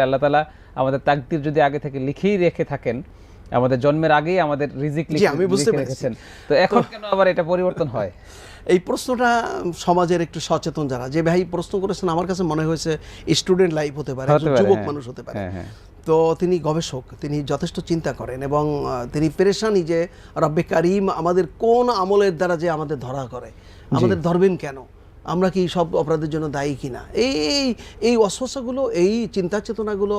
আল্লাহ তাআলা আমাদের তাকদীর যদি আগে থেকে লিখেই রেখে থাকেন, আমাদের জন্মের আগেই আমাদের রিজিক লিখে রেখেছেন, তো এখন কেন আবার এটা পরিবর্তন হয়? এই প্রশ্নটা সমাজের একটু সচেতন যারা, যে ভাই প্রশ্ন করেছেন, আমার কাছে মনে হয়েছে স্টুডেন্ট লাইফ হতে পারে, যুবক মানুষ হতে পারে। তো তিনি গবেষক, তিনি যথেষ্ট চিন্তা করেন এবং তিনি পেরেশানি যে রব্বে কারিম আমাদের কোন আমলের দ্বারা যে আমাদের ধরা করে, আমাদের ধরবেন কেন, আমরা কি সব অপরাধের জন্য দায়ী কিনা। এই অস্বস্যগুলো, এই চিন্তা চেতনাগুলো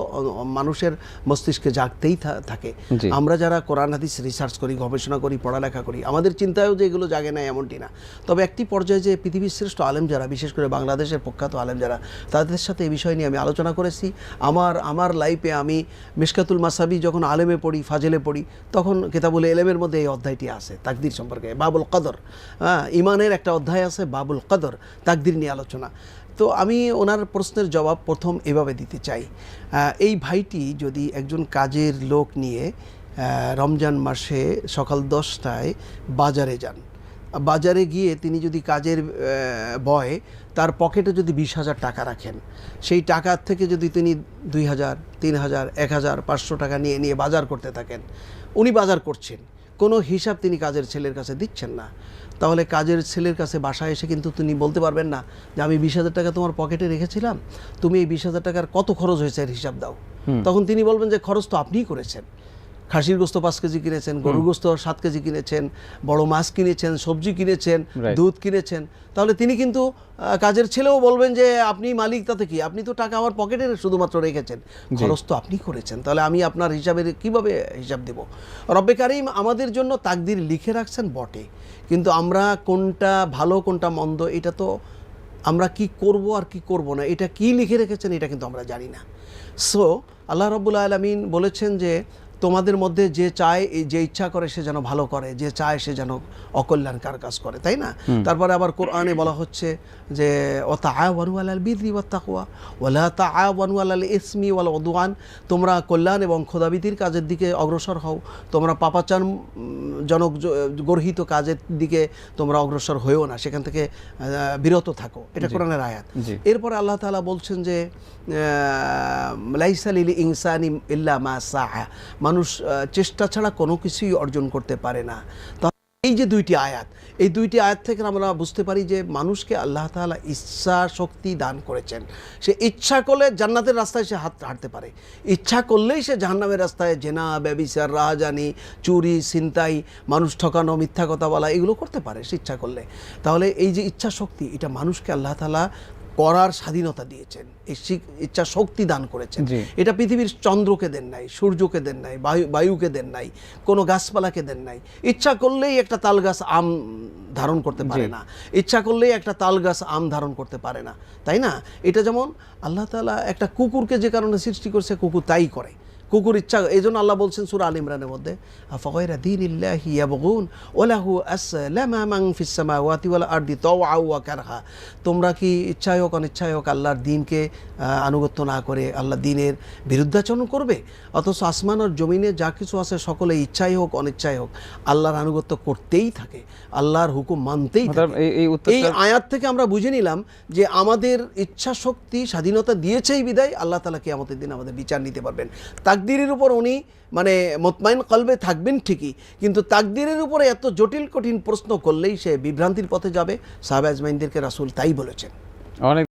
মানুষের মস্তিষ্কে জাগতেই থাকে। আমরা যারা কোরআন হাদিস রিসার্চ করি, গবেষণা করি, পড়ালেখা করি, আমাদের চিন্তায়ও যে এগুলো জাগে না এমনটি না। তবে একটি পর্যায়ে যে পৃথিবীর শ্রেষ্ঠ আলেম যারা, বিশেষ করে বাংলাদেশের প্রখ্যাত আলেম যারা, তাদের সাথে এই বিষয় নিয়ে আমি আলোচনা করেছি। আমার লাইফে আমি মিশকাতুল মাসাবি যখন আলেমে পড়ি, ফাজেলে পড়ি, তখন কিতাবুল ইলমের মধ্যে এই অধ্যায়টি আছে তাকদীর সম্পর্কে, বাবুল কদর। ইমানের একটা অধ্যায় আছে বাবুল কদর, তাকদীর নিয়ে আলোচনা। তো আমি ওনার প্রশ্নের জবাব প্রথম এভাবে দিতে চাই। এই ভাইটি যদি একজন কাজের লোক নিয়ে রমজান মাসে সকাল 10টায় বাজারে যান, বাজারে গিয়ে তিনি যদি কাজের বয় তার পকেটে যদি 20,000 টাকা রাখেন, সেই টাকার থেকে যদি তিনি 2,000, 3,000, 1,000, 500 টাকা নিয়ে বাজার করতে থাকেন, উনি বাজার করছেন, কোনো হিসাব তিনি কাজের ছেলের কাছে দিচ্ছেন না, তাহলে কাজের ছেলের কাছে বাসায় এসে কিন্তু তিনি বলতে পারবেন না যে আমি 20,000 টাকা তোমার পকেটে রেখেছিলাম, তুমি এই 20,000 টাকার কত খরচ হয়েছে এর হিসাব দাও। তখন তিনি বলবেন যে খরচ তো আপনিই করেছেন, খাসির গোস্ত 5 কেজি কিনেছেন, গরুর গোস্ত 7 কেজি কিনেছেন, বড় মাছ কিনেছেন, সবজি কিনেছেন, দুধ কিনেছেন। তাহলে তিনি কিন্তু কাজের ছেলেও বলবেন যে আপনি মালিক, তাতে কি, আপনি তো টাকা আমার পকেটে শুধুমাত্র রেখেছেন, খরচ তো আপনি করেছেন, তাহলে আমি আপনার হিসাবের কিভাবে হিসাব দেব। রব্বে কারিম আমাদের জন্য তাকদীর লিখে রাখছেন বটে, কিন্তু আমরা কোনটা ভালো কোনটা মন্দ, এটা তো আমরা কি করব আর কি করব না, এটা কি লিখে রেখেছেন এটা কিন্তু আমরা জানি না। সো আল্লাহ রাব্বুল আলামিন বলেছেন যে তোমাদের মধ্যে যে চায়, যে ইচ্ছা করে সে যেন ভালো করে, যে চায় সে যেন অকল্যাণকার কাজ করে, তাই না? তারপরে আবার কোরআনে বলা হচ্ছে যে ওয়াতাআওয়ানু আলাল বিররি ওয়াত তাকওয়া ওয়ালা তাআওয়ানু আলাল ইসমি ওয়াল উদওয়ান, তোমরা কল্যাণ এবং খোদাভীতির কাজের দিকে অগ্রসর হও, তোমরা পাপাচারজনক গর্হিত কাজের দিকে তোমরা অগ্রসর হয়েও না, সেখান থেকে বিরত থাকো। এটা কোরআনের আয়াত। এরপরে আল্লাহ তাআলা বলছেন যে লাইসা লিল ইনসানি ইল্লা মা সাআ, মানুষ চেষ্টা ছাড়া কোনো কিছুই অর্জন করতে পারে না। এই যে দুইটি আয়াত, এই দুইটি আয়াত থেকে আমরা বুঝতে পারি যে মানুষকে আল্লাহ তাআলা ইচ্ছা শক্তি দান করেছেন। সে ইচ্ছা করলে জান্নাতের রাস্তায় সে হাঁটতে পারে, ইচ্ছা করলেই সে জাহান্নামের রাস্তায় জেনা, ব্যভিচার, রাহাজানি, চুরি, ছিনতাই, মানুষ ঠকানো, মিথ্যা কথা বলা, এগুলো করতে পারে সে ইচ্ছা করলে। তাহলে এই যে ইচ্ছা শক্তি, এটা মানুষকে আল্লাহ তাআলা করার স্বাধীনতা দিয়েছেন, ইচ্ছা শক্তি দান করেছেন। এটা পৃথিবীর চন্দ্রকে দেন নাই, সূর্যকে দেন নাই, বায়ুকে দেন নাই, কোনো গাছপালাকে দেন নাই। ইচ্ছা করলেই একটা তাল গাছ আম ধারণ করতে পারে না, ইচ্ছা করলেই একটা তাল গাছ আম ধারণ করতে পারে না, তাই না? এটা যেমন আল্লাহ তাআলা একটা কুকুরকে যে কারণে সৃষ্টি করছে, কুকুর তাই করে, কুকুর ইচ্ছা। এই জন্য আল্লাহ বলছেন সূরা আল ইমরানের মধ্যে, আফাগায়রা দীনিল্লাহি ইয়াবগুন ওয়ালাহু আসলামা মান ফিস সামাওয়াতি ওয়াল আরদি তাওআ ওয়া কারহা, তোমরা কি ইচ্ছায় হোক অনিচ্ছায় হোক আল্লাহর দ্বীনকে আনুগত্য না করে আল্লাহ দ্বীনের বিরুদ্ধাচরণ করবে? অথচ আসমান আর জমিনে যা কিছু আছে সকলে ইচ্ছায় হোক অনিচ্ছায় হোক আল্লাহর আনুগত্য করতেই থাকে, আল্লাহর হুকুম মানতেই থাকে। এই আয়াত থেকে আমরা বুঝে নিলাম যে আমাদের ইচ্ছা শক্তি স্বাধীনতা দিয়েছেই বিদায় আল্লাহ তাআলা কিয়ামতের দিন আমাদের বিচার নিতে পারবেন। তাকদীরের উপর উনি মুতমাইন কলবে থাকবেন ঠিকই, কিন্তু তাকদীরের উপরে এত জটিল কঠিন প্রশ্ন করলেই সে বিভ্রান্তির পথে যাবে। সাহাবা আজমাইনদেরকে রাসূল তাই বলেছেন। অনেক